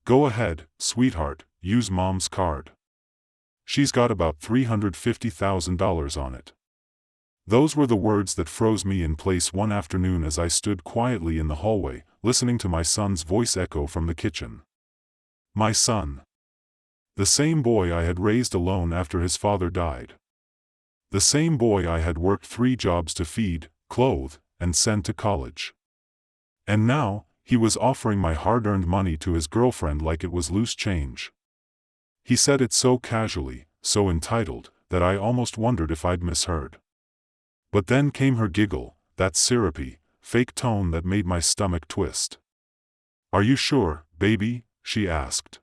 Go ahead, sweetheart, use mom's card. She's got about $350,000 on it. Those were the words that froze me in place one afternoon as I stood quietly in the hallway, listening to my son's voice echo from the kitchen. My son. The same boy I had raised alone after his father died. The same boy I had worked 3 jobs to feed, clothe, and send to college. And now, he was offering my hard-earned money to his girlfriend like it was loose change. He said it so casually, so entitled, that I almost wondered if I'd misheard. But then came her giggle, that syrupy, fake tone that made my stomach twist. "Are you sure, baby?" she asked.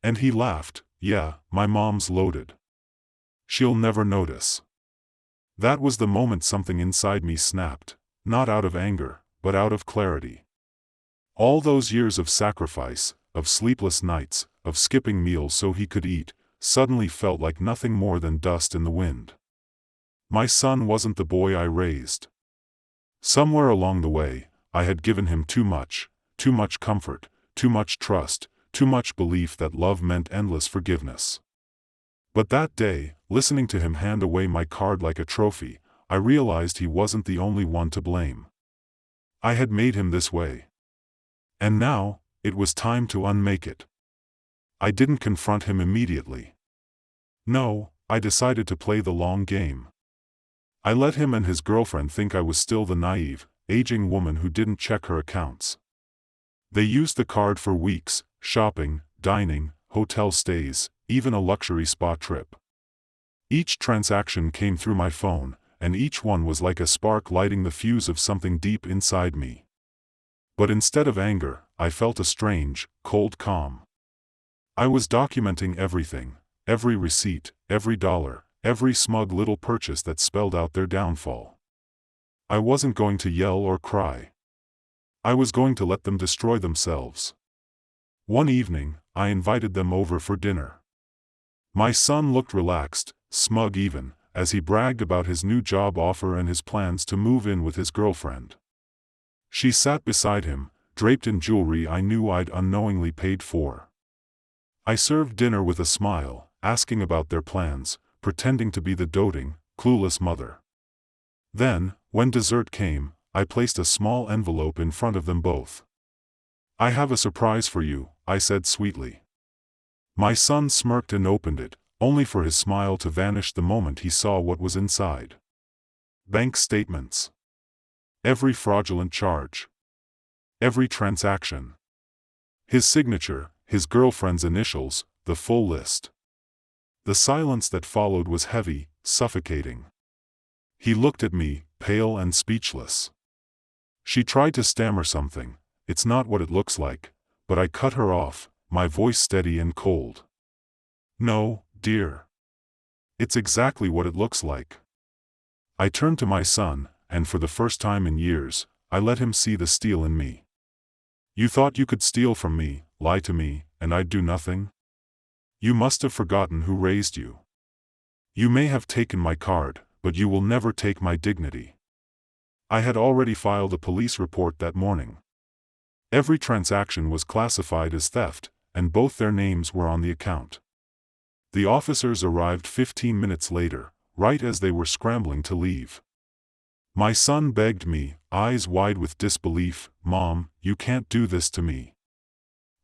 And he laughed, "Yeah, my mom's loaded. She'll never notice." That was the moment something inside me snapped, not out of anger, but out of clarity. All those years of sacrifice, of sleepless nights, of skipping meals so he could eat, suddenly felt like nothing more than dust in the wind. My son wasn't the boy I raised. Somewhere along the way, I had given him too much comfort, too much trust, too much belief that love meant endless forgiveness. But that day, listening to him hand away my card like a trophy, I realized he wasn't the only one to blame. I had made him this way. And now, it was time to unmake it. I didn't confront him immediately. No, I decided to play the long game. I let him and his girlfriend think I was still the naive, aging woman who didn't check her accounts. They used the card for weeks, shopping, dining, hotel stays, even a luxury spa trip. Each transaction came through my phone, and each one was like a spark lighting the fuse of something deep inside me. But instead of anger, I felt a strange, cold calm. I was documenting everything, every receipt, every dollar, every smug little purchase that spelled out their downfall. I wasn't going to yell or cry. I was going to let them destroy themselves. One evening, I invited them over for dinner. My son looked relaxed, smug even, as he bragged about his new job offer and his plans to move in with his girlfriend. She sat beside him, draped in jewelry I knew I'd unknowingly paid for. I served dinner with a smile, asking about their plans, pretending to be the doting, clueless mother. Then, when dessert came, I placed a small envelope in front of them both. "I have a surprise for you," I said sweetly. My son smirked and opened it, only for his smile to vanish the moment he saw what was inside. Bank statements. Every fraudulent charge. Every transaction. His signature, his girlfriend's initials, the full list. The silence that followed was heavy, suffocating. He looked at me, pale and speechless. She tried to stammer something, "It's not what it looks like," but I cut her off, my voice steady and cold. "No, dear. It's exactly what it looks like." I turned to my son, and for the first time in years, I let him see the steel in me. "You thought you could steal from me, lie to me, and I'd do nothing? You must have forgotten who raised you. You may have taken my card, but you will never take my dignity." I had already filed a police report that morning. Every transaction was classified as theft, and both their names were on the account. The officers arrived 15 minutes later, right as they were scrambling to leave. My son begged me, eyes wide with disbelief, "Mom, you can't do this to me."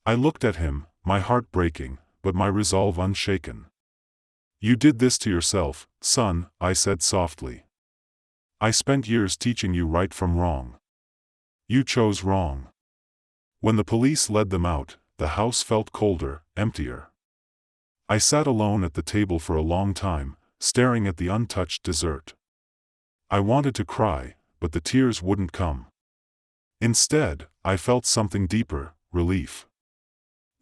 I looked at him, my heart breaking, but my resolve unshaken. "You did this to yourself, son," I said softly. "I spent years teaching you right from wrong. You chose wrong." When the police led them out, the house felt colder, emptier. I sat alone at the table for a long time, staring at the untouched dessert. I wanted to cry, but the tears wouldn't come. Instead, I felt something deeper, relief.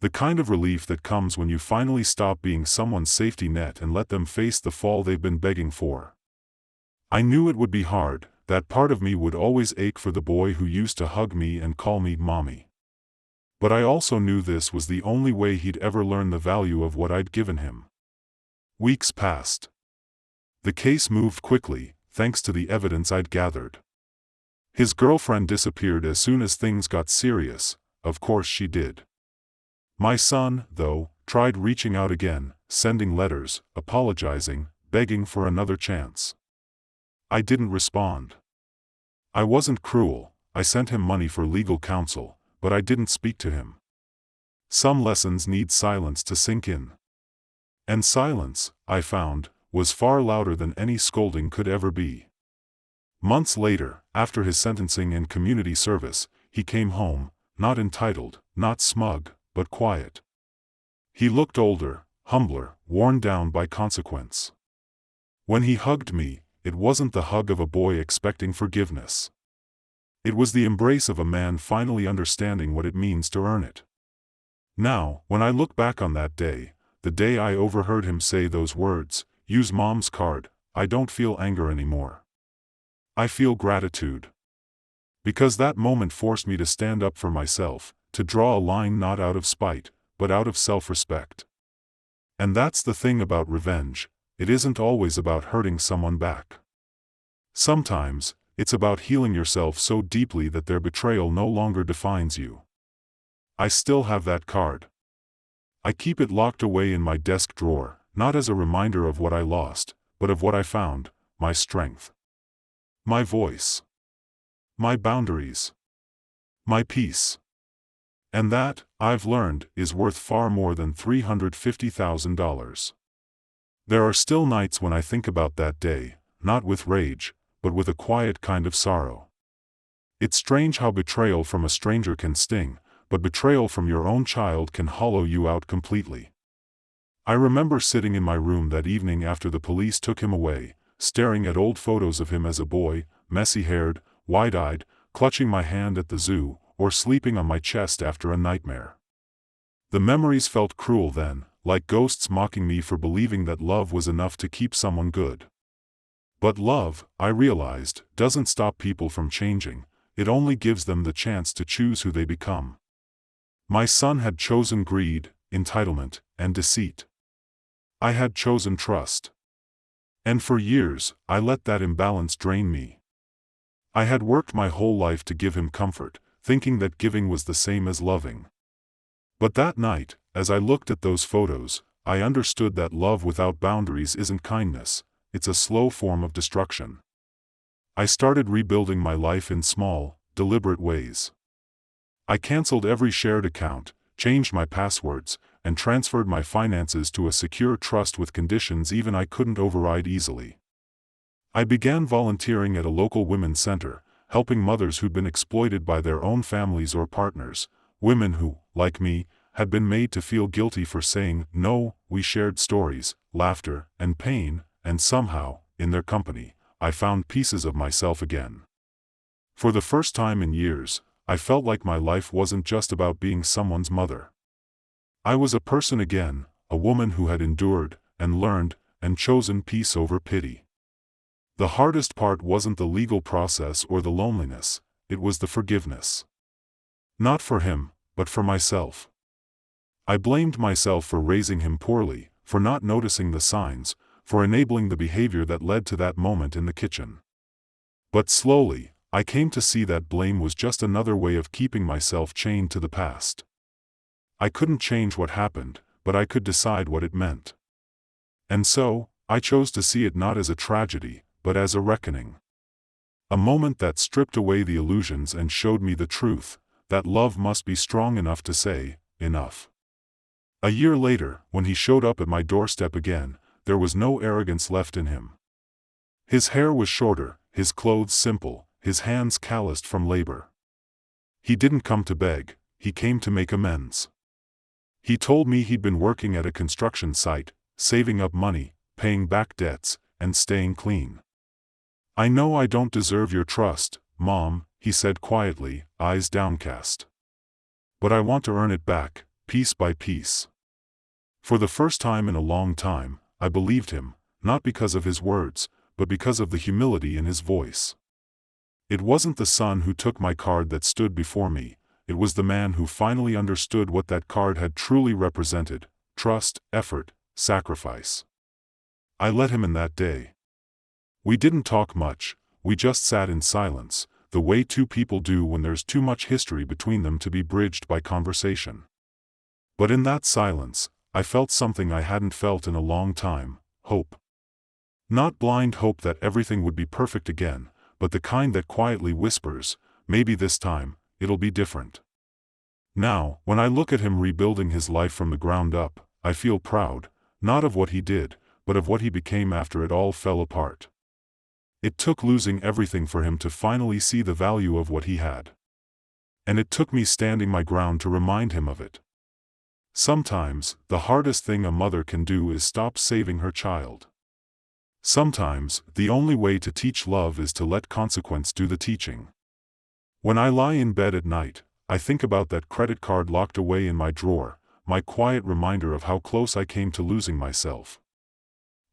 The kind of relief that comes when you finally stop being someone's safety net and let them face the fall they've been begging for. I knew it would be hard, that part of me would always ache for the boy who used to hug me and call me mommy. But I also knew this was the only way he'd ever learn the value of what I'd given him. Weeks passed. The case moved quickly, thanks to the evidence I'd gathered. His girlfriend disappeared as soon as things got serious, of course she did. My son, though, tried reaching out again, sending letters, apologizing, begging for another chance. I didn't respond. I wasn't cruel. I sent him money for legal counsel, but I didn't speak to him. Some lessons need silence to sink in. And silence, I found, was far louder than any scolding could ever be. Months later, after his sentencing and community service, he came home, not entitled, not smug, but quiet. He looked older, humbler, worn down by consequence. When he hugged me, it wasn't the hug of a boy expecting forgiveness. It was the embrace of a man finally understanding what it means to earn it. Now, when I look back on that day, the day I overheard him say those words, "Use mom's card," I don't feel anger anymore. I feel gratitude. Because that moment forced me to stand up for myself, to draw a line not out of spite, but out of self-respect. And that's the thing about revenge, it isn't always about hurting someone back. Sometimes, it's about healing yourself so deeply that their betrayal no longer defines you. I still have that card. I keep it locked away in my desk drawer, not as a reminder of what I lost, but of what I found, my strength. My voice. My boundaries. My peace. And that, I've learned, is worth far more than $350,000. There are still nights when I think about that day, not with rage, but with a quiet kind of sorrow. It's strange how betrayal from a stranger can sting, but betrayal from your own child can hollow you out completely. I remember sitting in my room that evening after the police took him away, staring at old photos of him as a boy, messy-haired, wide-eyed, clutching my hand at the zoo, or sleeping on my chest after a nightmare. The memories felt cruel then, like ghosts mocking me for believing that love was enough to keep someone good. But love, I realized, doesn't stop people from changing, it only gives them the chance to choose who they become. My son had chosen greed, entitlement, and deceit. I had chosen trust. And for years, I let that imbalance drain me. I had worked my whole life to give him comfort, thinking that giving was the same as loving. But that night, as I looked at those photos, I understood that love without boundaries isn't kindness, it's a slow form of destruction. I started rebuilding my life in small, deliberate ways. I canceled every shared account, changed my passwords, and transferred my finances to a secure trust with conditions even I couldn't override easily. I began volunteering at a local women's center, helping mothers who'd been exploited by their own families or partners, women who, like me, had been made to feel guilty for saying no. We shared stories, laughter, and pain, and somehow, in their company, I found pieces of myself again. For the first time in years, I felt like my life wasn't just about being someone's mother. I was a person again, a woman who had endured, and learned, and chosen peace over pity. The hardest part wasn't the legal process or the loneliness, it was the forgiveness. Not for him, but for myself. I blamed myself for raising him poorly, for not noticing the signs, for enabling the behavior that led to that moment in the kitchen. But slowly, I came to see that blame was just another way of keeping myself chained to the past. I couldn't change what happened, but I could decide what it meant. And so, I chose to see it not as a tragedy, but as a reckoning. A moment that stripped away the illusions and showed me the truth, that love must be strong enough to say, enough. A year later, when he showed up at my doorstep again, there was no arrogance left in him. His hair was shorter, his clothes simple, his hands calloused from labor. He didn't come to beg, he came to make amends. He told me he'd been working at a construction site, saving up money, paying back debts, and staying clean. "I know I don't deserve your trust, Mom," he said quietly, eyes downcast. "But I want to earn it back, piece by piece." For the first time in a long time, I believed him, not because of his words, but because of the humility in his voice. It wasn't the son who took my card that stood before me, it was the man who finally understood what that card had truly represented: trust, effort, sacrifice. I let him in that day. We didn't talk much, we just sat in silence, the way two people do when there's too much history between them to be bridged by conversation. But in that silence, I felt something I hadn't felt in a long time: hope. Not blind hope that everything would be perfect again, but the kind that quietly whispers, maybe this time, it'll be different. Now, when I look at him rebuilding his life from the ground up, I feel proud, not of what he did, but of what he became after it all fell apart. It took losing everything for him to finally see the value of what he had. And it took me standing my ground to remind him of it. Sometimes, the hardest thing a mother can do is stop saving her child. Sometimes, the only way to teach love is to let consequence do the teaching. When I lie in bed at night, I think about that credit card locked away in my drawer, my quiet reminder of how close I came to losing myself.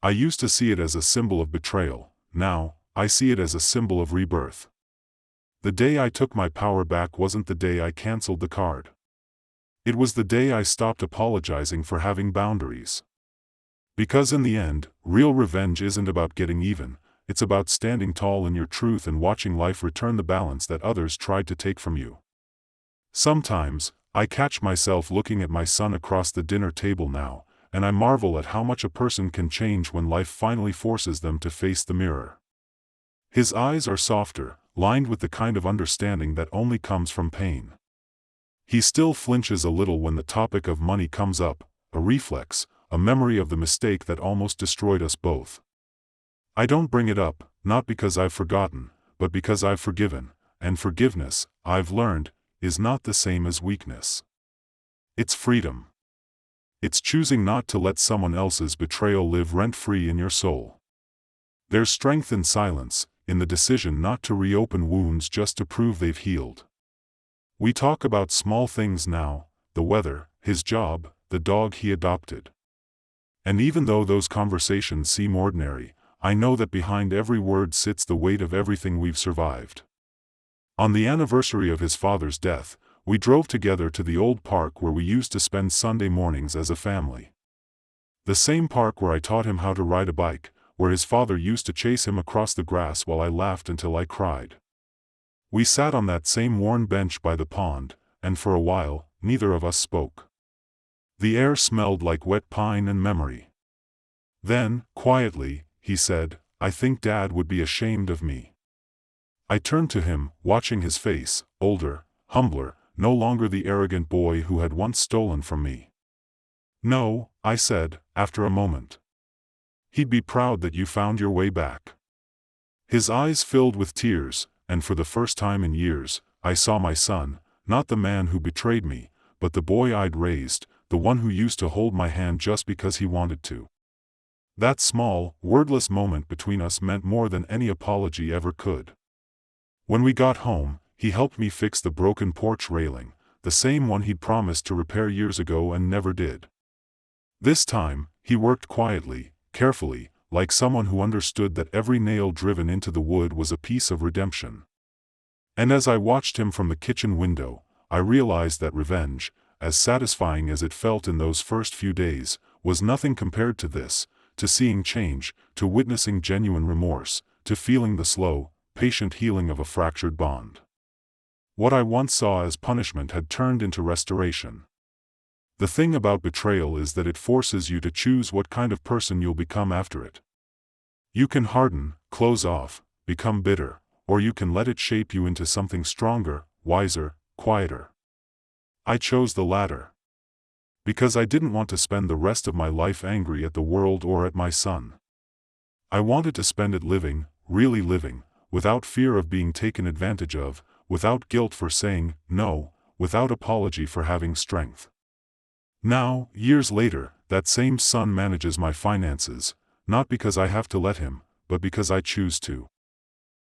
I used to see it as a symbol of betrayal. Now, I see it as a symbol of rebirth. The day I took my power back wasn't the day I canceled the card. It was the day I stopped apologizing for having boundaries. Because in the end, real revenge isn't about getting even, it's about standing tall in your truth and watching life return the balance that others tried to take from you. Sometimes, I catch myself looking at my son across the dinner table now, and I marvel at how much a person can change when life finally forces them to face the mirror. His eyes are softer, lined with the kind of understanding that only comes from pain. He still flinches a little when the topic of money comes up, a reflex, a memory of the mistake that almost destroyed us both. I don't bring it up, not because I've forgotten, but because I've forgiven, and forgiveness, I've learned, is not the same as weakness. It's freedom. It's choosing not to let someone else's betrayal live rent-free in your soul. There's strength in silence, in the decision not to reopen wounds just to prove they've healed. We talk about small things now: the weather, his job, the dog he adopted. And even though those conversations seem ordinary, I know that behind every word sits the weight of everything we've survived. On the anniversary of his father's death, we drove together to the old park where we used to spend Sunday mornings as a family. The same park where I taught him how to ride a bike, where his father used to chase him across the grass while I laughed until I cried. We sat on that same worn bench by the pond, and for a while, neither of us spoke. The air smelled like wet pine and memory. Then, quietly, he said, "I think Dad would be ashamed of me." I turned to him, watching his face, older, humbler, no longer the arrogant boy who had once stolen from me. "No," I said, after a moment. "He'd be proud that you found your way back." His eyes filled with tears, and for the first time in years, I saw my son, not the man who betrayed me, but the boy I'd raised, the one who used to hold my hand just because he wanted to. That small, wordless moment between us meant more than any apology ever could. When we got home, he helped me fix the broken porch railing, the same one he'd promised to repair years ago and never did. This time, he worked quietly, carefully, like someone who understood that every nail driven into the wood was a piece of redemption. And as I watched him from the kitchen window, I realized that revenge, as satisfying as it felt in those first few days, was nothing compared to this, to seeing change, to witnessing genuine remorse, to feeling the slow, patient healing of a fractured bond. What I once saw as punishment had turned into restoration. The thing about betrayal is that it forces you to choose what kind of person you'll become after it. You can harden, close off, become bitter, or you can let it shape you into something stronger, wiser, quieter. I chose the latter. Because I didn't want to spend the rest of my life angry at the world or at my son. I wanted to spend it living, really living, without fear of being taken advantage of, without guilt for saying no, without apology for having strength. Now, years later, that same son manages my finances, not because I have to let him, but because I choose to.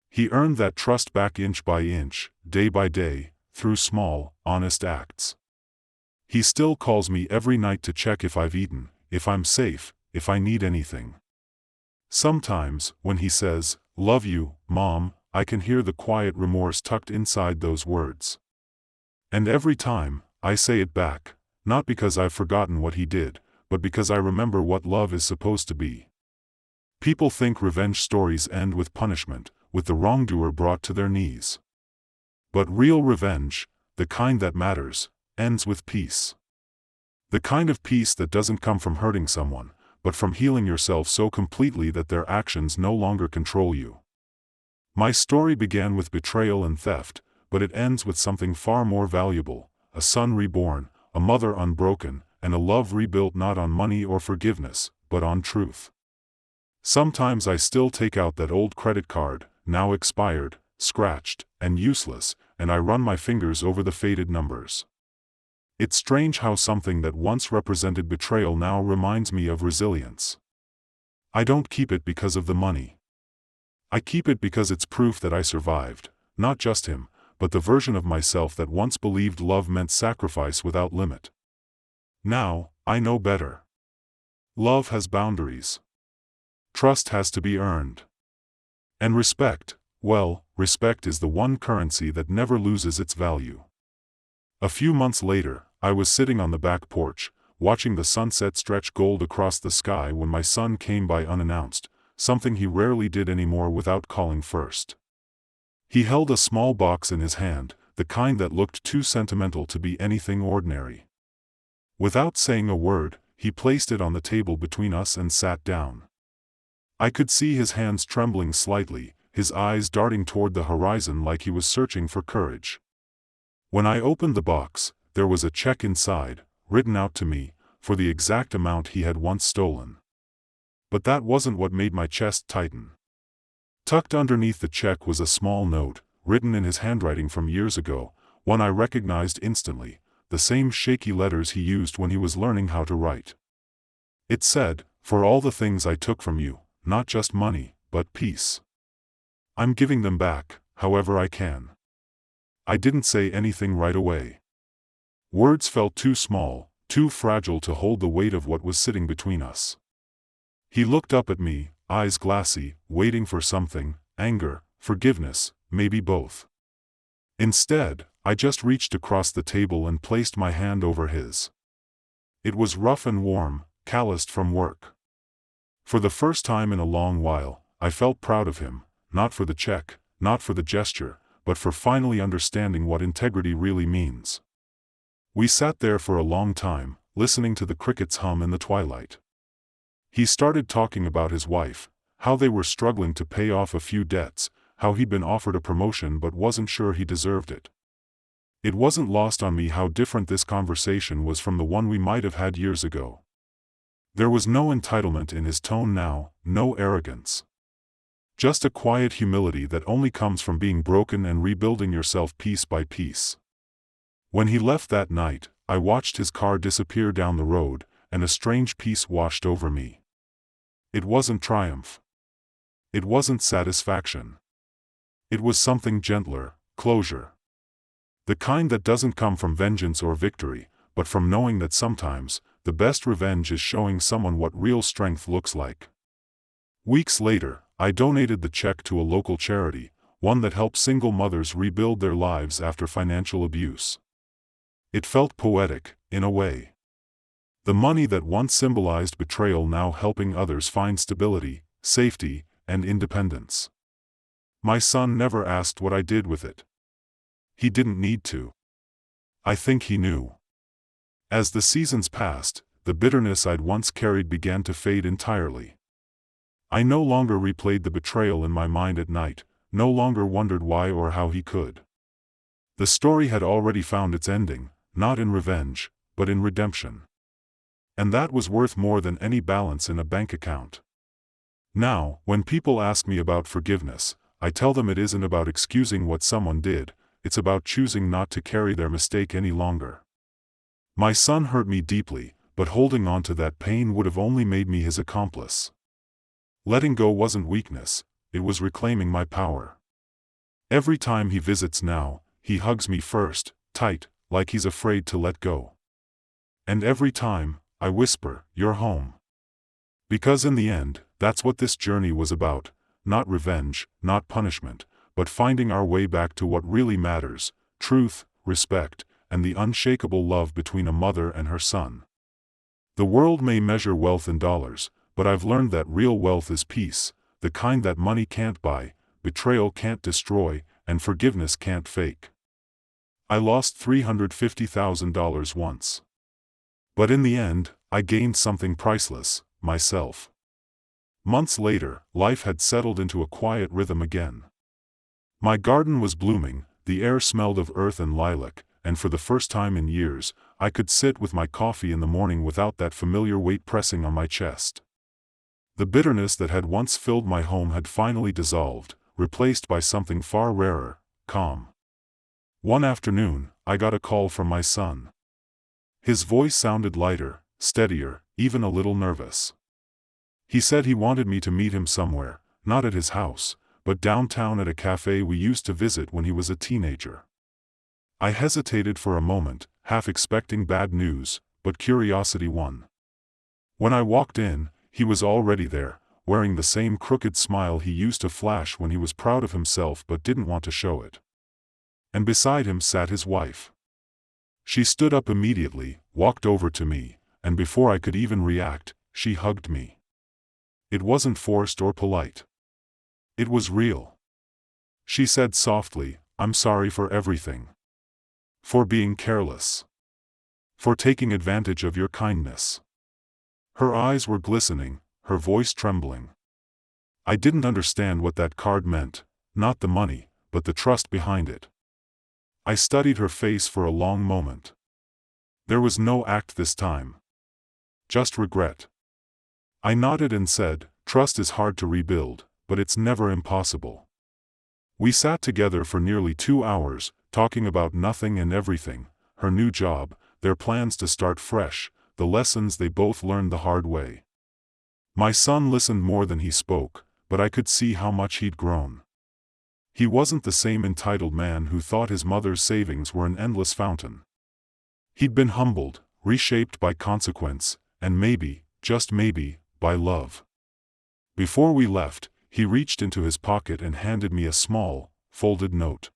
He earned that trust back inch by inch, day by day, through small, honest acts. He still calls me every night to check if I've eaten, if I'm safe, if I need anything. Sometimes, when he says, "Love you, Mom," I can hear the quiet remorse tucked inside those words. And every time, I say it back, not because I've forgotten what he did, but because I remember what love is supposed to be. People think revenge stories end with punishment, with the wrongdoer brought to their knees. But real revenge, the kind that matters, ends with peace. The kind of peace that doesn't come from hurting someone, but from healing yourself so completely that their actions no longer control you. My story began with betrayal and theft, but it ends with something far more valuable: a son reborn, a mother unbroken, and a love rebuilt not on money or forgiveness, but on truth. Sometimes I still take out that old credit card, now expired, scratched, and useless, and I run my fingers over the faded numbers. It's strange how something that once represented betrayal now reminds me of resilience. I don't keep it because of the money. I keep it because it's proof that I survived, not just him, but the version of myself that once believed love meant sacrifice without limit. Now, I know better. Love has boundaries. Trust has to be earned. And respect, well, respect is the one currency that never loses its value. A few months later, I was sitting on the back porch, watching the sunset stretch gold across the sky when my son came by unannounced, something he rarely did anymore without calling first. He held a small box in his hand, the kind that looked too sentimental to be anything ordinary. Without saying a word, he placed it on the table between us and sat down. I could see his hands trembling slightly, his eyes darting toward the horizon like he was searching for courage. When I opened the box, there was a check inside, written out to me, for the exact amount he had once stolen. But that wasn't what made my chest tighten. Tucked underneath the check was a small note, written in his handwriting from years ago, one I recognized instantly, the same shaky letters he used when he was learning how to write. It said, "For all the things I took from you, not just money, but peace. I'm giving them back, however I can." I didn't say anything right away. Words felt too small, too fragile to hold the weight of what was sitting between us. He looked up at me, eyes glassy, waiting for something: anger, forgiveness, maybe both. Instead, I just reached across the table and placed my hand over his. It was rough and warm, calloused from work. For the first time in a long while, I felt proud of him, not for the check, not for the gesture, but for finally understanding what integrity really means. We sat there for a long time, listening to the crickets hum in the twilight. He started talking about his wife, how they were struggling to pay off a few debts, how he'd been offered a promotion but wasn't sure he deserved it. It wasn't lost on me how different this conversation was from the one we might have had years ago. There was no entitlement in his tone now, no arrogance. Just a quiet humility that only comes from being broken and rebuilding yourself piece by piece. When he left that night, I watched his car disappear down the road, and a strange peace washed over me. It wasn't triumph. It wasn't satisfaction. It was something gentler: closure. The kind that doesn't come from vengeance or victory, but from knowing that sometimes, the best revenge is showing someone what real strength looks like. Weeks later, I donated the check to a local charity, one that helps single mothers rebuild their lives after financial abuse. It felt poetic, in a way. The money that once symbolized betrayal now helping others find stability, safety, and independence. My son never asked what I did with it. He didn't need to. I think he knew. As the seasons passed, the bitterness I'd once carried began to fade entirely. I no longer replayed the betrayal in my mind at night, no longer wondered why or how he could. The story had already found its ending, not in revenge, but in redemption. And that was worth more than any balance in a bank account. Now, when people ask me about forgiveness, I tell them it isn't about excusing what someone did, it's about choosing not to carry their mistake any longer. My son hurt me deeply, but holding on to that pain would have only made me his accomplice. Letting go wasn't weakness, it was reclaiming my power. Every time he visits now, he hugs me first, tight, like he's afraid to let go. And every time, I whisper, "You're home." Because in the end, that's what this journey was about: not revenge, not punishment, but finding our way back to what really matters: truth, respect, and the unshakable love between a mother and her son. The world may measure wealth in dollars, but I've learned that real wealth is peace, the kind that money can't buy, betrayal can't destroy, and forgiveness can't fake. I lost $350,000 once. But in the end, I gained something priceless, myself. Months later, life had settled into a quiet rhythm again. My garden was blooming, the air smelled of earth and lilac, and for the first time in years, I could sit with my coffee in the morning without that familiar weight pressing on my chest. The bitterness that had once filled my home had finally dissolved, replaced by something far rarer, calm. One afternoon, I got a call from my son. His voice sounded lighter, steadier, even a little nervous. He said he wanted me to meet him somewhere, not at his house, but downtown at a cafe we used to visit when he was a teenager. I hesitated for a moment, half expecting bad news, but curiosity won. When I walked in, he was already there, wearing the same crooked smile he used to flash when he was proud of himself but didn't want to show it. And beside him sat his wife. She stood up immediately, walked over to me, and before I could even react, she hugged me. It wasn't forced or polite. It was real. She said softly, "I'm sorry for everything. For being careless. For taking advantage of your kindness." Her eyes were glistening, her voice trembling. I didn't understand what that card meant, not the money, but the trust behind it. I studied her face for a long moment. There was no act this time. Just regret. I nodded and said, "Trust is hard to rebuild, but it's never impossible." We sat together for nearly 2 hours, talking about nothing and everything, her new job, their plans to start fresh, the lessons they both learned the hard way. My son listened more than he spoke, but I could see how much he'd grown. He wasn't the same entitled man who thought his mother's savings were an endless fountain. He'd been humbled, reshaped by consequence, and maybe, just maybe, by love. Before we left, he reached into his pocket and handed me a small, folded note.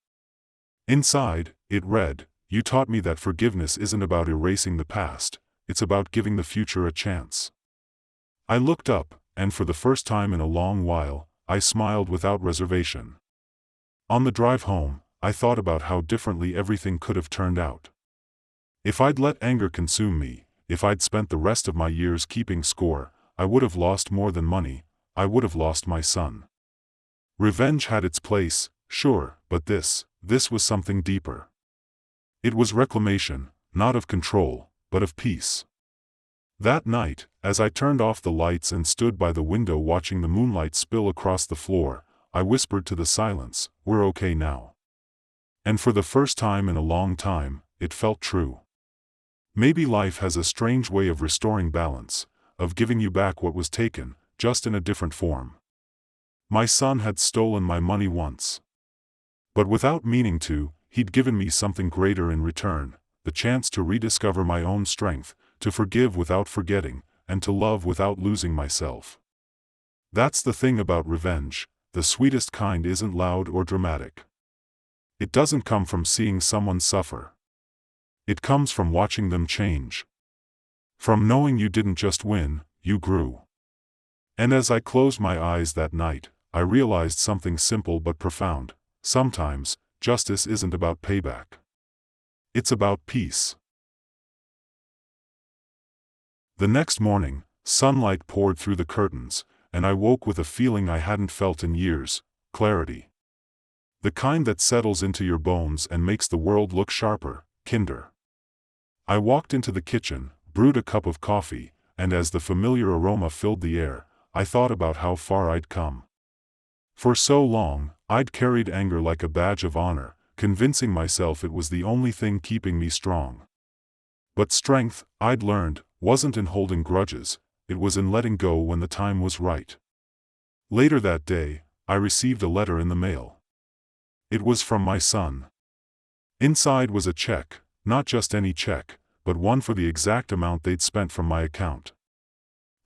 Inside, it read, "You taught me that forgiveness isn't about erasing the past, it's about giving the future a chance." I looked up, and for the first time in a long while, I smiled without reservation. On the drive home, I thought about how differently everything could have turned out. If I'd let anger consume me, if I'd spent the rest of my years keeping score, I would have lost more than money, I would have lost my son. Revenge had its place, sure, but this was something deeper. It was reclamation, not of control, but of peace. That night, as I turned off the lights and stood by the window watching the moonlight spill across the floor, I whispered to the silence, "We're okay now." And for the first time in a long time, it felt true. Maybe life has a strange way of restoring balance, of giving you back what was taken, just in a different form. My son had stolen my money once. But without meaning to, he'd given me something greater in return, the chance to rediscover my own strength, to forgive without forgetting, and to love without losing myself. That's the thing about revenge, the sweetest kind isn't loud or dramatic. It doesn't come from seeing someone suffer. It comes from watching them change. From knowing you didn't just win, you grew. And as I closed my eyes that night, I realized something simple but profound. Sometimes, justice isn't about payback. It's about peace. The next morning, sunlight poured through the curtains, and I woke with a feeling I hadn't felt in years, clarity. The kind that settles into your bones and makes the world look sharper, kinder. I walked into the kitchen, brewed a cup of coffee, and as the familiar aroma filled the air, I thought about how far I'd come. For so long, I'd carried anger like a badge of honor, convincing myself it was the only thing keeping me strong. But strength, I'd learned, wasn't in holding grudges, it was in letting go when the time was right. Later that day, I received a letter in the mail. It was from my son. Inside was a check, not just any check, but one for the exact amount they'd spent from my account.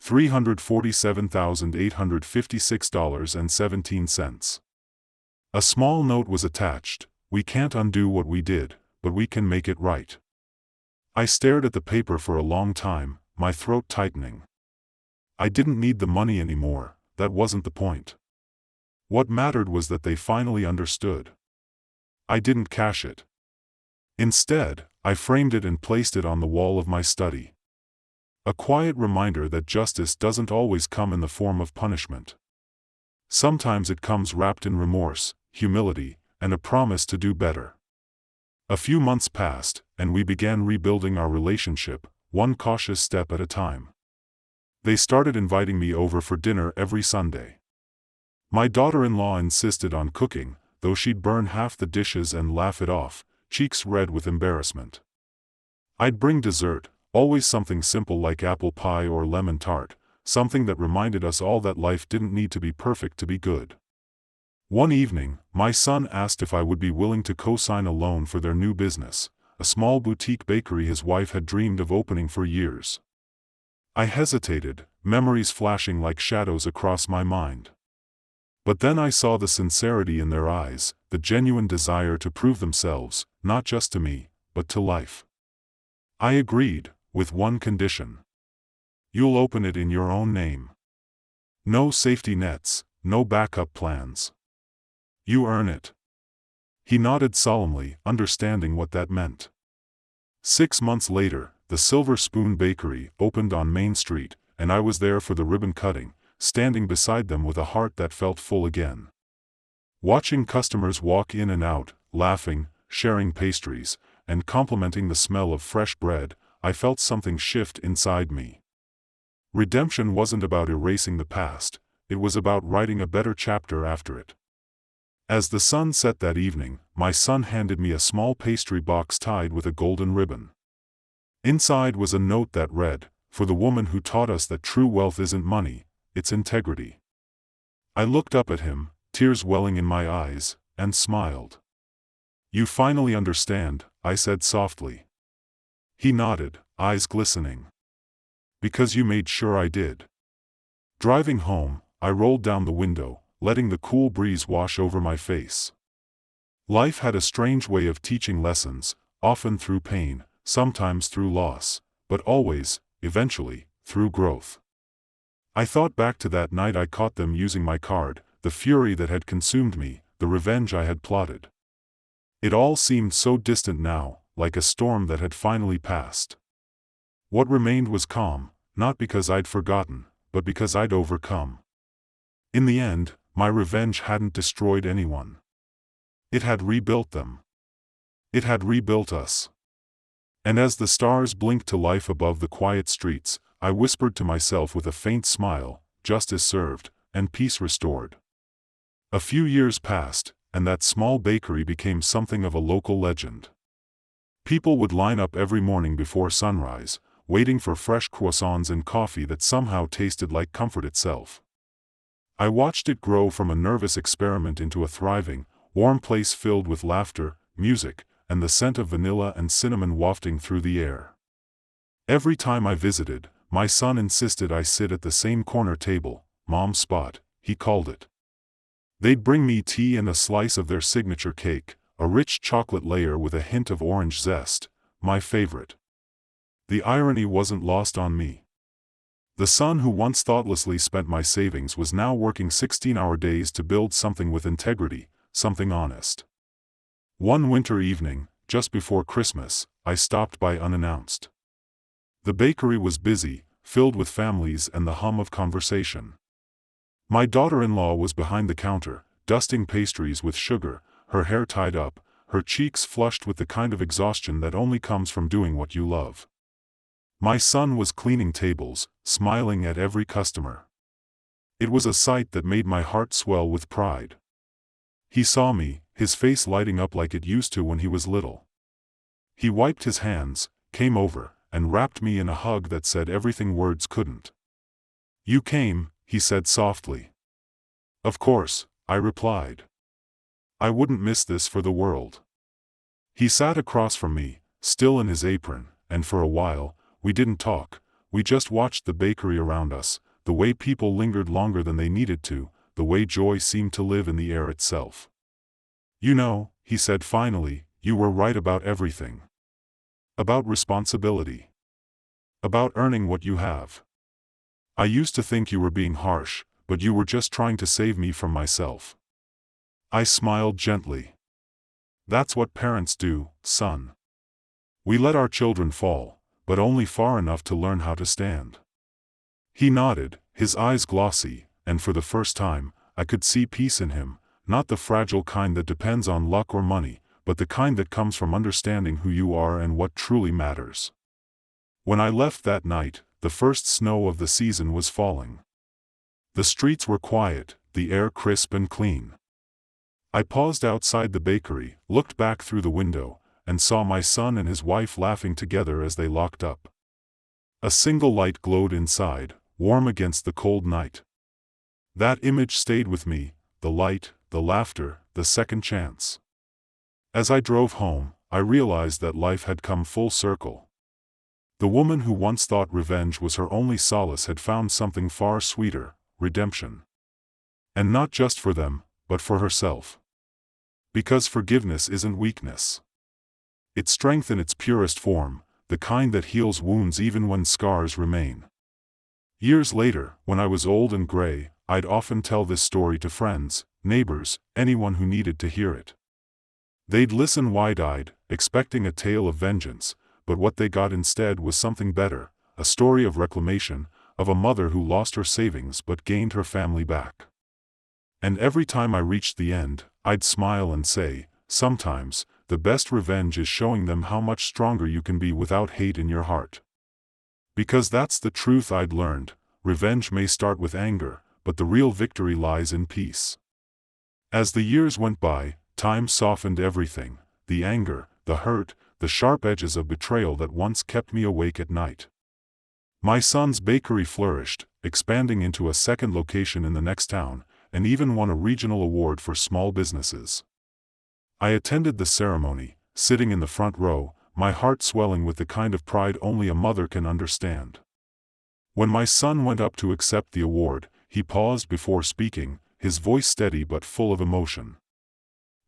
$347,856.17. A small note was attached, "We can't undo what we did, but we can make it right." I stared at the paper for a long time, my throat tightening. I didn't need the money anymore, that wasn't the point. What mattered was that they finally understood. I didn't cash it. Instead, I framed it and placed it on the wall of my study. A quiet reminder that justice doesn't always come in the form of punishment. Sometimes it comes wrapped in remorse, humility, and a promise to do better. A few months passed, and we began rebuilding our relationship, one cautious step at a time. They started inviting me over for dinner every Sunday. My daughter-in-law insisted on cooking, though she'd burn half the dishes and laugh it off, cheeks red with embarrassment. I'd bring dessert, always something simple like apple pie or lemon tart, something that reminded us all that life didn't need to be perfect to be good. One evening, my son asked if I would be willing to co-sign a loan for their new business, a small boutique bakery his wife had dreamed of opening for years. I hesitated, memories flashing like shadows across my mind. But then I saw the sincerity in their eyes, the genuine desire to prove themselves, not just to me, but to life. I agreed, with one condition. You'll open it in your own name. No safety nets, no backup plans. You earn it. He nodded solemnly, understanding what that meant. 6 months later, the Silver Spoon Bakery opened on Main Street, and I was there for the ribbon cutting, standing beside them with a heart that felt full again. Watching customers walk in and out, laughing, sharing pastries, and complimenting the smell of fresh bread, I felt something shift inside me. Redemption wasn't about erasing the past, it was about writing a better chapter after it. As the sun set that evening, my son handed me a small pastry box tied with a golden ribbon. Inside was a note that read, "For the woman who taught us that true wealth isn't money, it's integrity." I looked up at him, tears welling in my eyes, and smiled. "You finally understand," I said softly. He nodded, eyes glistening. "Because you made sure I did." Driving home, I rolled down the window, letting the cool breeze wash over my face. Life had a strange way of teaching lessons, often through pain, sometimes through loss, but always, eventually, through growth. I thought back to that night I caught them using my card, the fury that had consumed me, the revenge I had plotted. It all seemed so distant now, like a storm that had finally passed. What remained was calm, not because I'd forgotten, but because I'd overcome. In the end, my revenge hadn't destroyed anyone. It had rebuilt them. It had rebuilt us. And as the stars blinked to life above the quiet streets, I whispered to myself with a faint smile, "Justice served, and peace restored." A few years passed, and that small bakery became something of a local legend. People would line up every morning before sunrise, waiting for fresh croissants and coffee that somehow tasted like comfort itself. I watched it grow from a nervous experiment into a thriving, warm place filled with laughter, music, and the scent of vanilla and cinnamon wafting through the air. Every time I visited, my son insisted I sit at the same corner table, "Mom's spot," he called it. They'd bring me tea and a slice of their signature cake, a rich chocolate layer with a hint of orange zest, my favorite. The irony wasn't lost on me. The son who once thoughtlessly spent my savings was now working 16-hour days to build something with integrity, something honest. One winter evening, just before Christmas, I stopped by unannounced. The bakery was busy, filled with families and the hum of conversation. My daughter-in-law was behind the counter, dusting pastries with sugar, her hair tied up, her cheeks flushed with the kind of exhaustion that only comes from doing what you love. My son was cleaning tables, smiling at every customer. It was a sight that made my heart swell with pride. He saw me, his face lighting up like it used to when he was little. He wiped his hands, came over, and wrapped me in a hug that said everything words couldn't. "You came," he said softly. "Of course," I replied. "I wouldn't miss this for the world." He sat across from me, still in his apron, and for a while, we didn't talk, we just watched the bakery around us, the way people lingered longer than they needed to, the way joy seemed to live in the air itself. "You know," he said finally, "you were right about everything. About responsibility. About earning what you have. I used to think you were being harsh, but you were just trying to save me from myself." I smiled gently. "That's what parents do, son. We let our children fall, but only far enough to learn how to stand. He nodded, his eyes glossy, and for the first time, I could see peace in him, not the fragile kind that depends on luck or money, but the kind that comes from understanding who you are and what truly matters. When I left that night, the first snow of the season was falling. The streets were quiet, the air crisp and clean. I paused outside the bakery, looked back through the window, and saw my son and his wife laughing together as they locked up. A single light glowed inside, warm against the cold night. That image stayed with me, the light, the laughter, the second chance. As I drove home, I realized that life had come full circle. The woman who once thought revenge was her only solace had found something far sweeter, redemption. And not just for them, but for herself. Because forgiveness isn't weakness. It's strength in its purest form, the kind that heals wounds even when scars remain. Years later, when I was old and gray, I'd often tell this story to friends, neighbors, anyone who needed to hear it. They'd listen wide-eyed, expecting a tale of vengeance, but what they got instead was something better, a story of reclamation, of a mother who lost her savings but gained her family back. And every time I reached the end, I'd smile and say, sometimes, the best revenge is showing them how much stronger you can be without hate in your heart. Because that's the truth I'd learned, revenge may start with anger, but the real victory lies in peace. As the years went by, time softened everything, the anger, the hurt, the sharp edges of betrayal that once kept me awake at night. My son's bakery flourished, expanding into a second location in the next town, and even won a regional award for small businesses. I attended the ceremony, sitting in the front row, my heart swelling with the kind of pride only a mother can understand. When my son went up to accept the award, he paused before speaking, his voice steady but full of emotion.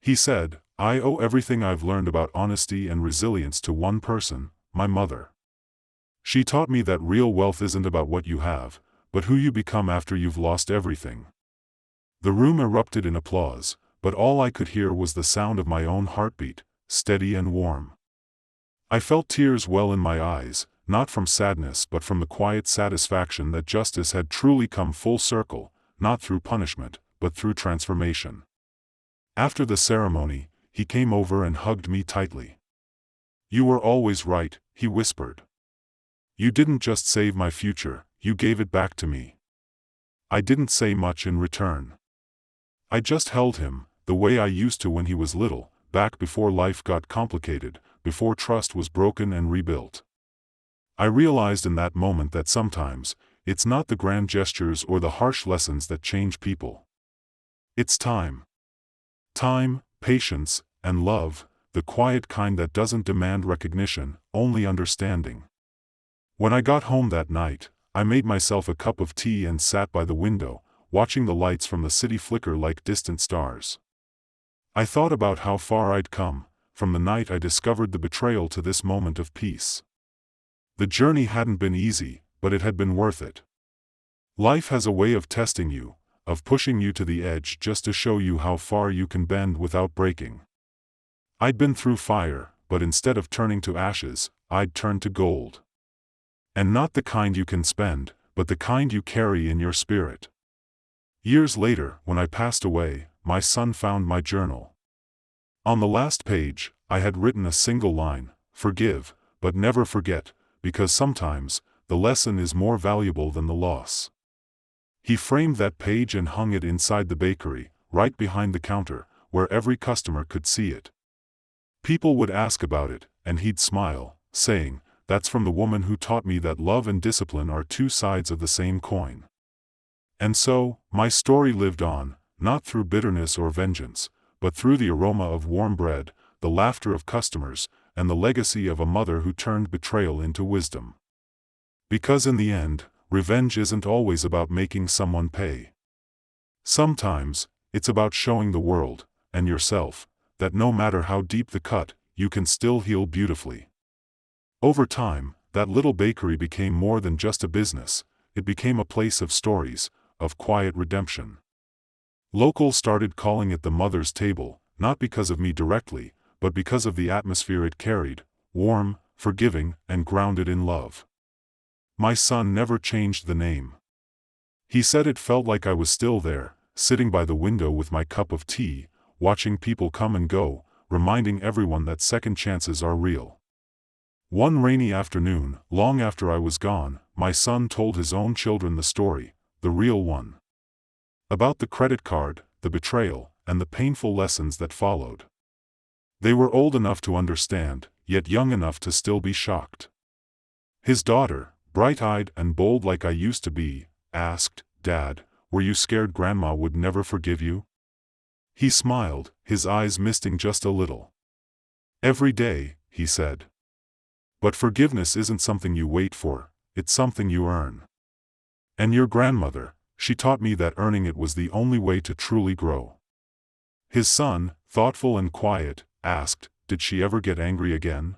He said, "I owe everything I've learned about honesty and resilience to one person, my mother. She taught me that real wealth isn't about what you have, but who you become after you've lost everything." The room erupted in applause, but all I could hear was the sound of my own heartbeat, steady and warm. I felt tears well in my eyes, not from sadness but from the quiet satisfaction that justice had truly come full circle, not through punishment, but through transformation. After the ceremony, he came over and hugged me tightly. "You were always right," he whispered. "You didn't just save my future, you gave it back to me." I didn't say much in return. I just held him, the way I used to when he was little, back before life got complicated, before trust was broken and rebuilt. I realized in that moment that sometimes, it's not the grand gestures or the harsh lessons that change people. It's time. Time, patience, and love, the quiet kind that doesn't demand recognition, only understanding. When I got home that night, I made myself a cup of tea and sat by the window, watching the lights from the city flicker like distant stars. I thought about how far I'd come, from the night I discovered the betrayal to this moment of peace. The journey hadn't been easy, but it had been worth it. Life has a way of testing you, of pushing you to the edge just to show you how far you can bend without breaking. I'd been through fire, but instead of turning to ashes, I'd turned to gold. And not the kind you can spend, but the kind you carry in your spirit. Years later, when I passed away, my son found my journal. On the last page, I had written a single line, "Forgive, but never forget, because sometimes, the lesson is more valuable than the loss." He framed that page and hung it inside the bakery, right behind the counter, where every customer could see it. People would ask about it, and he'd smile, saying, "That's from the woman who taught me that love and discipline are two sides of the same coin." And so, my story lived on, not through bitterness or vengeance, but through the aroma of warm bread, the laughter of customers, and the legacy of a mother who turned betrayal into wisdom. Because in the end, revenge isn't always about making someone pay. Sometimes, it's about showing the world, and yourself, that no matter how deep the cut, you can still heal beautifully. Over time, that little bakery became more than just a business, it became a place of stories, of quiet redemption. Locals started calling it the Mother's Table, not because of me directly, but because of the atmosphere it carried, warm, forgiving, and grounded in love. My son never changed the name. He said it felt like I was still there, sitting by the window with my cup of tea, watching people come and go, reminding everyone that second chances are real. One rainy afternoon, long after I was gone, my son told his own children the story, the real one. About the credit card, the betrayal, and the painful lessons that followed. They were old enough to understand, yet young enough to still be shocked. His daughter, bright-eyed and bold like I used to be, asked, "Dad, were you scared Grandma would never forgive you?" He smiled, his eyes misting just a little. "Every day," he said. "But forgiveness isn't something you wait for, it's something you earn. And your grandmother, she taught me that earning it was the only way to truly grow." His son, thoughtful and quiet, asked, "Did she ever get angry again?"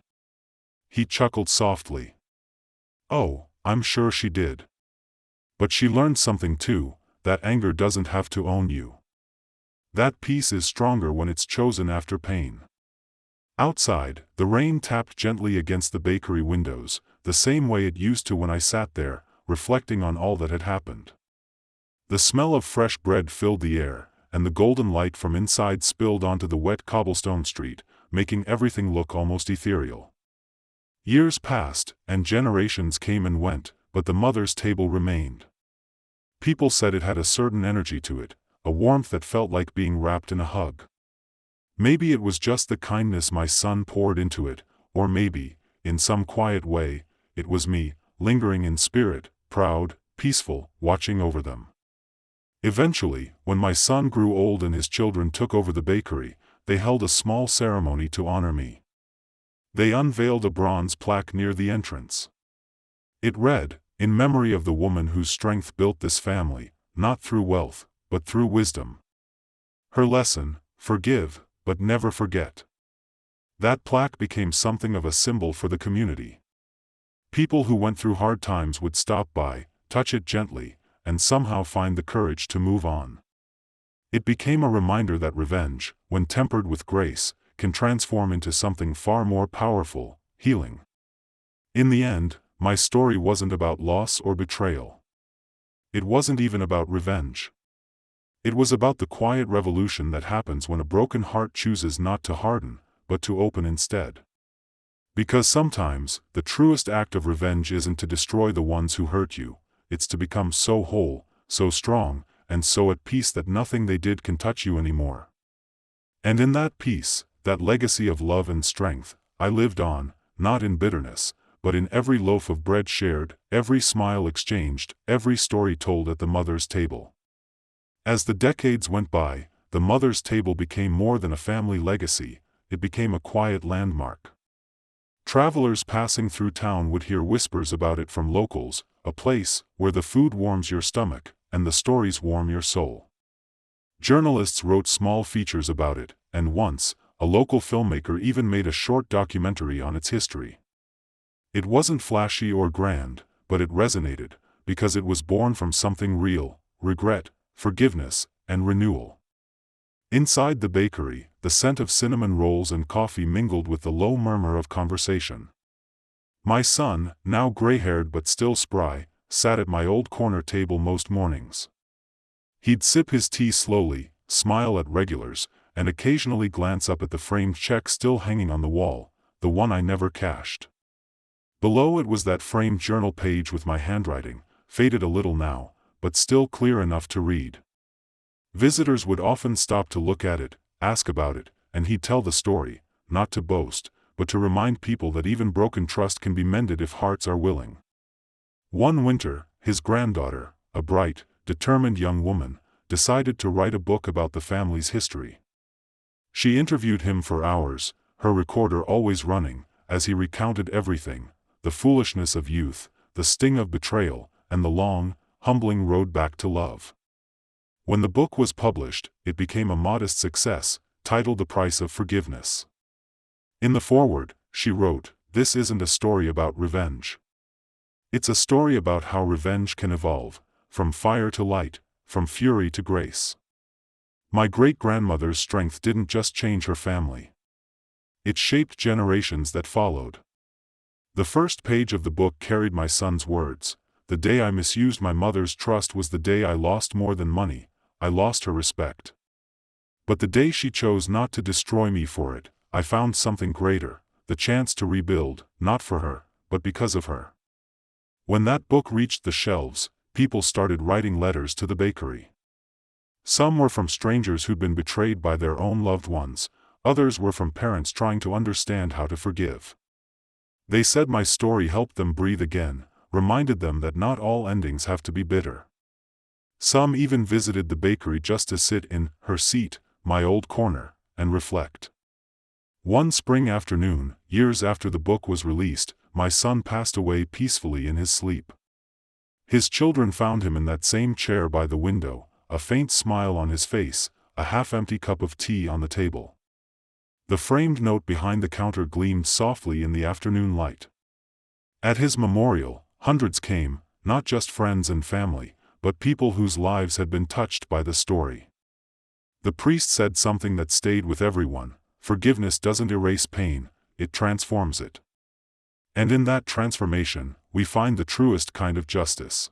He chuckled softly. "Oh, I'm sure she did. But she learned something too, that anger doesn't have to own you. That peace is stronger when it's chosen after pain." Outside, the rain tapped gently against the bakery windows, the same way it used to when I sat there, reflecting on all that had happened. The smell of fresh bread filled the air, and the golden light from inside spilled onto the wet cobblestone street, making everything look almost ethereal. Years passed, and generations came and went, but the mother's table remained. People said it had a certain energy to it, a warmth that felt like being wrapped in a hug. Maybe it was just the kindness my son poured into it, or maybe, in some quiet way, it was me, lingering in spirit, proud, peaceful, watching over them. Eventually, when my son grew old and his children took over the bakery, they held a small ceremony to honor me. They unveiled a bronze plaque near the entrance. It read, "In memory of the woman whose strength built this family, not through wealth, but through wisdom. Her lesson, forgive, but never forget." That plaque became something of a symbol for the community. People who went through hard times would stop by, touch it gently, and somehow find the courage to move on. It became a reminder that revenge, when tempered with grace, can transform into something far more powerful, healing. In the end, my story wasn't about loss or betrayal. It wasn't even about revenge. It was about the quiet revolution that happens when a broken heart chooses not to harden, but to open instead. Because sometimes, the truest act of revenge isn't to destroy the ones who hurt you, it's to become so whole, so strong, and so at peace that nothing they did can touch you anymore. And in that peace, that legacy of love and strength, I lived on, not in bitterness, but in every loaf of bread shared, every smile exchanged, every story told at the mother's table. As the decades went by, the mother's table became more than a family legacy, it became a quiet landmark. Travelers passing through town would hear whispers about it from locals, a place where the food warms your stomach, and the stories warm your soul. Journalists wrote small features about it, and once, a local filmmaker even made a short documentary on its history. It wasn't flashy or grand, but it resonated, because it was born from something real: regret, forgiveness, and renewal. Inside the bakery, the scent of cinnamon rolls and coffee mingled with the low murmur of conversation. My son, now gray-haired but still spry, sat at my old corner table most mornings. He'd sip his tea slowly, smile at regulars, and occasionally glance up at the framed check still hanging on the wall, the one I never cashed. Below it was that framed journal page with my handwriting, faded a little now, but still clear enough to read. Visitors would often stop to look at it, ask about it, and he'd tell the story, not to boast, but to remind people that even broken trust can be mended if hearts are willing. One winter, his granddaughter, a bright, determined young woman, decided to write a book about the family's history. She interviewed him for hours, her recorder always running, as he recounted everything: the foolishness of youth, the sting of betrayal, and the long, humbling road back to love. When the book was published, it became a modest success, titled The Price of Forgiveness. In the foreword, she wrote, "This isn't a story about revenge. It's a story about how revenge can evolve, from fire to light, from fury to grace." My great-grandmother's strength didn't just change her family. It shaped generations that followed. The first page of the book carried my son's words. The day I misused my mother's trust was the day I lost more than money. I lost her respect. But the day she chose not to destroy me for it, I found something greater, the chance to rebuild, not for her, but because of her. When that book reached the shelves, people started writing letters to the bakery. Some were from strangers who'd been betrayed by their own loved ones, others were from parents trying to understand how to forgive. They said my story helped them breathe again, reminded them that not all endings have to be bitter. Some even visited the bakery just to sit in her seat, my old corner, and reflect. One spring afternoon, years after the book was released, my son passed away peacefully in his sleep. His children found him in that same chair by the window, a faint smile on his face, a half-empty cup of tea on the table. The framed note behind the counter gleamed softly in the afternoon light. At his memorial, hundreds came, not just friends and family, but people whose lives had been touched by the story. The priest said something that stayed with everyone: forgiveness doesn't erase pain, it transforms it. And in that transformation, we find the truest kind of justice.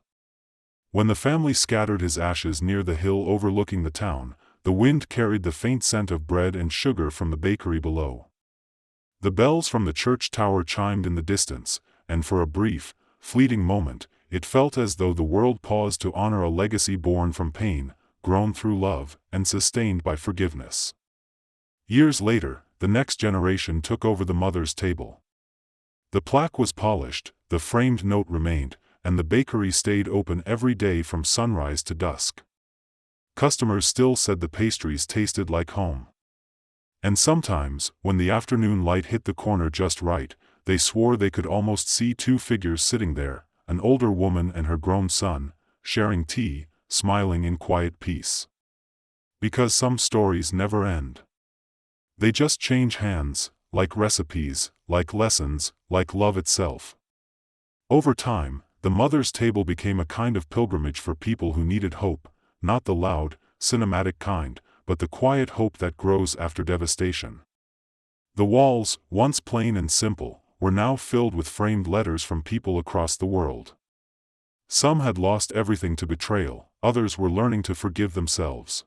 When the family scattered his ashes near the hill overlooking the town, the wind carried the faint scent of bread and sugar from the bakery below. The bells from the church tower chimed in the distance, and for a brief, fleeting moment, it felt as though the world paused to honor a legacy born from pain, grown through love, and sustained by forgiveness. Years later, the next generation took over the mother's table. The plaque was polished, the framed note remained, and the bakery stayed open every day from sunrise to dusk. Customers still said the pastries tasted like home. And sometimes, when the afternoon light hit the corner just right, they swore they could almost see two figures sitting there, an older woman and her grown son, sharing tea, smiling in quiet peace. Because some stories never end. They just change hands, like recipes, like lessons, like love itself. Over time, the mother's table became a kind of pilgrimage for people who needed hope, not the loud, cinematic kind, but the quiet hope that grows after devastation. The walls, once plain and simple, were now filled with framed letters from people across the world. Some had lost everything to betrayal, others were learning to forgive themselves.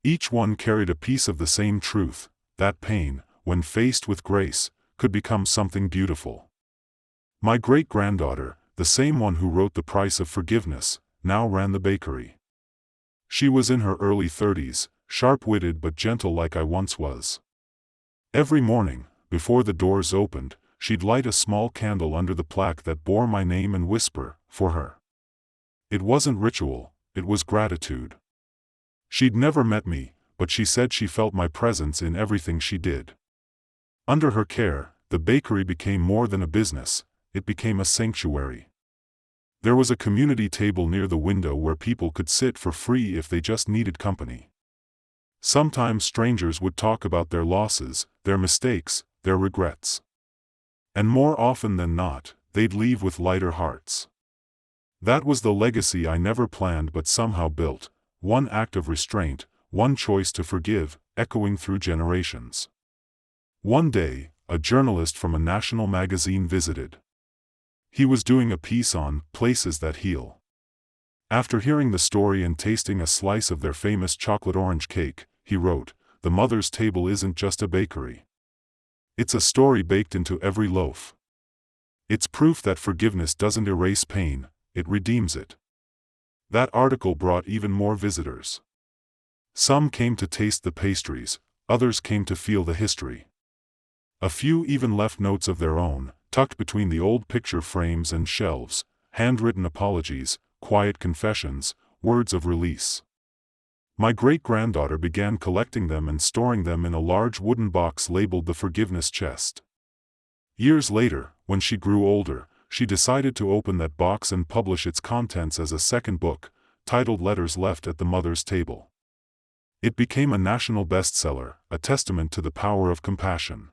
Each one carried a piece of the same truth, that pain, when faced with grace, could become something beautiful. My great-granddaughter, the same one who wrote The Price of Forgiveness, now ran the bakery. She was in her early 30s, sharp-witted but gentle like I once was. Every morning, before the doors opened, she'd light a small candle under the plaque that bore my name and whisper, "For her." It wasn't ritual, it was gratitude. She'd never met me, but she said she felt my presence in everything she did. Under her care, the bakery became more than a business, it became a sanctuary. There was a community table near the window where people could sit for free if they just needed company. Sometimes strangers would talk about their losses, their mistakes, their regrets. And more often than not, they'd leave with lighter hearts. That was the legacy I never planned but somehow built, one act of restraint, one choice to forgive, echoing through generations. One day, a journalist from a national magazine visited. He was doing a piece on places that heal. After hearing the story and tasting a slice of their famous chocolate orange cake, he wrote, "The mother's table isn't just a bakery. It's a story baked into every loaf. It's proof that forgiveness doesn't erase pain, it redeems it." That article brought even more visitors. Some came to taste the pastries, others came to feel the history. A few even left notes of their own, tucked between the old picture frames and shelves, handwritten apologies, quiet confessions, words of release. My great-granddaughter began collecting them and storing them in a large wooden box labeled the forgiveness chest. Years later, when she grew older, she decided to open that box and publish its contents as a second book, titled Letters Left at the Mother's Table. It became a national bestseller, a testament to the power of compassion.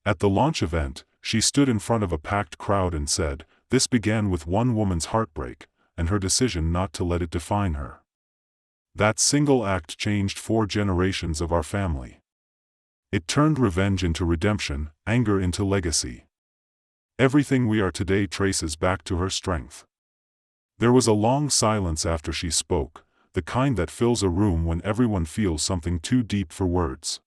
At the launch event, she stood in front of a packed crowd and said, "This began with one woman's heartbreak, and her decision not to let it define her. That single act changed 4 generations of our family. It turned revenge into redemption, anger into legacy." Everything we are today traces back to her strength. There was a long silence after she spoke, the kind that fills a room when everyone feels something too deep for words.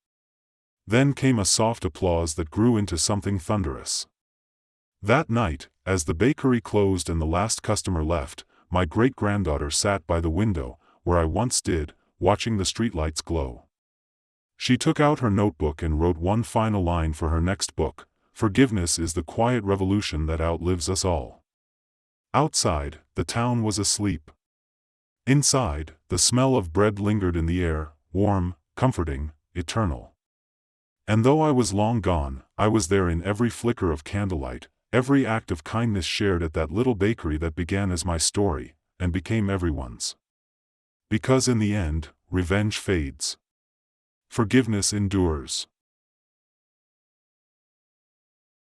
Then came a soft applause that grew into something thunderous. That night, as the bakery closed and the last customer left, my great-granddaughter sat by the window, where I once did, watching the streetlights glow. She took out her notebook and wrote one final line for her next book: "Forgiveness is the quiet revolution that outlives us all." Outside, the town was asleep. Inside, the smell of bread lingered in the air, warm, comforting, eternal. And though I was long gone, I was there in every flicker of candlelight, every act of kindness shared at that little bakery that began as my story, and became everyone's. Because in the end, revenge fades. Forgiveness endures.